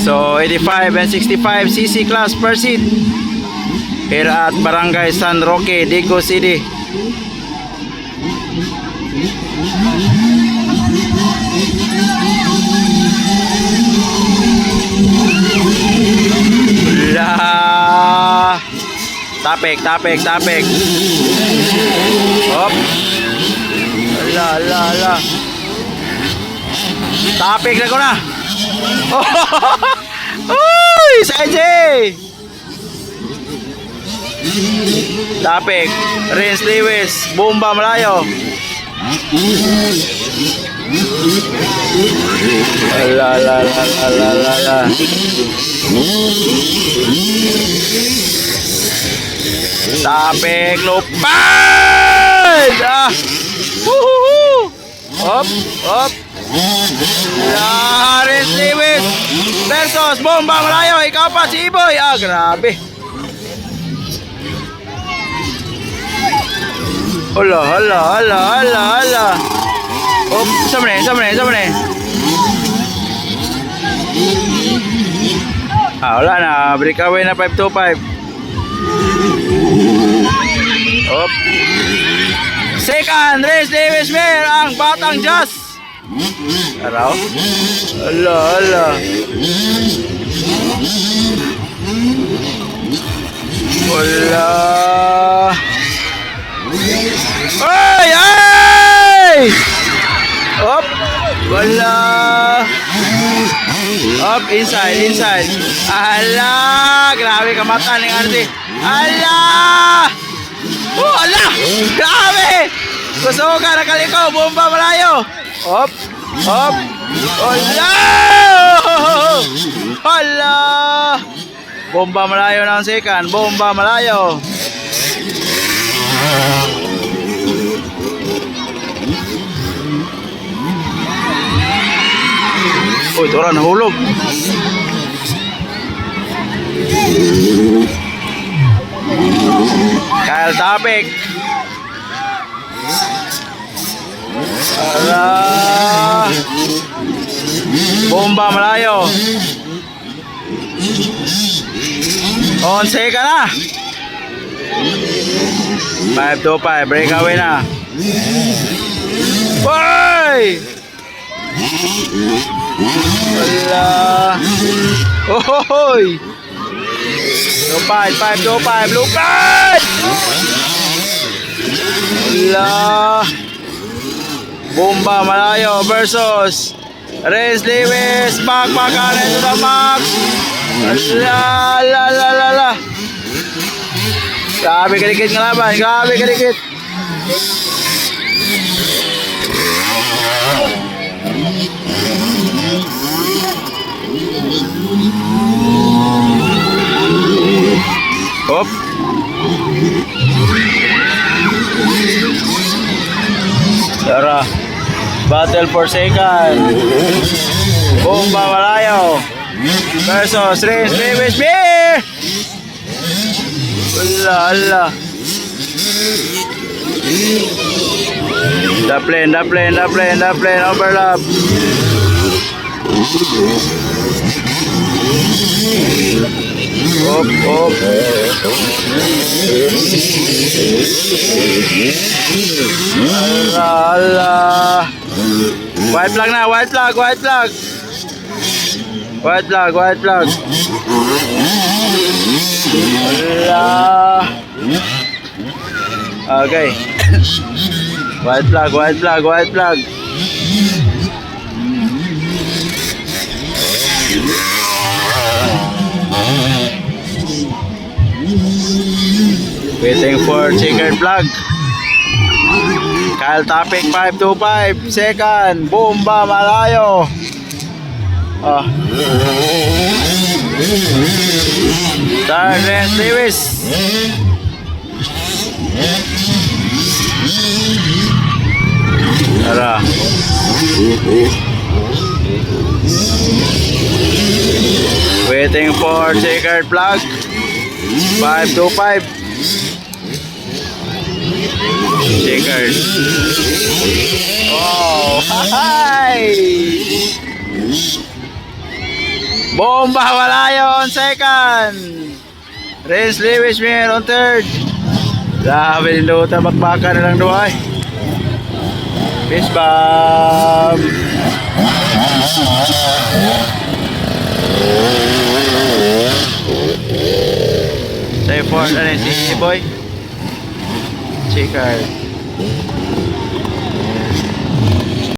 So 85 and 65 cc class per seat here at Barangay San Roque, Digos City. Tapik. Hop. La. Tapik na ko na. Uy, sa AJ. Tapik. Renz Lewis, bomba malayo. La. Tapik lupad. Hop. Renz Lewis versus bomba malayo. Ikaw pa si Iboy. Grabe. Hala. Oh, sama ni. Wala na. Breakaway na 525. Hop. Second, Renz Lewis Mayer, ang Batang Jazz. Araw. Hala. Wala. Ay! Hop. Wala. Hop, inside. Ala, grabe kamatan ng arte. Ala! Ala! Grabe! Kusuga na kaliko, bomba malayo. Hop. Ala! Bomba malayo ng second, bomba malayo. Uy, ito rin, nahulog. Kyle Tapik. Bomba malayo. Onse ka na. 525, breakaway na. Boy! Wala. Ohoy! Lupad, 525, lupad! Wala. Bomba malayo versus Renz Lewis. Bakbakan into the max. La. Grabe kadikit ng laban. Hop. Tara. Battle for second. Bomba malayo versus Renz Lewis Mayer. Wala. The plane overlap. Hop. Ala. White flag na, white flag. Ala. Okay. White flag. Waiting for checkered flag. Kyle Tapik 525, second, bomba malayo. Third, Renz Lewis. Tara. Waiting for checkered flag. 525. Checkered. Oh, hi. Bomba Walayo on second. Renz Lewis Mir on third. Grabe nilo bakbakan na lang duhay. Fist bump. Say fourth, ano si Boy? Chicard.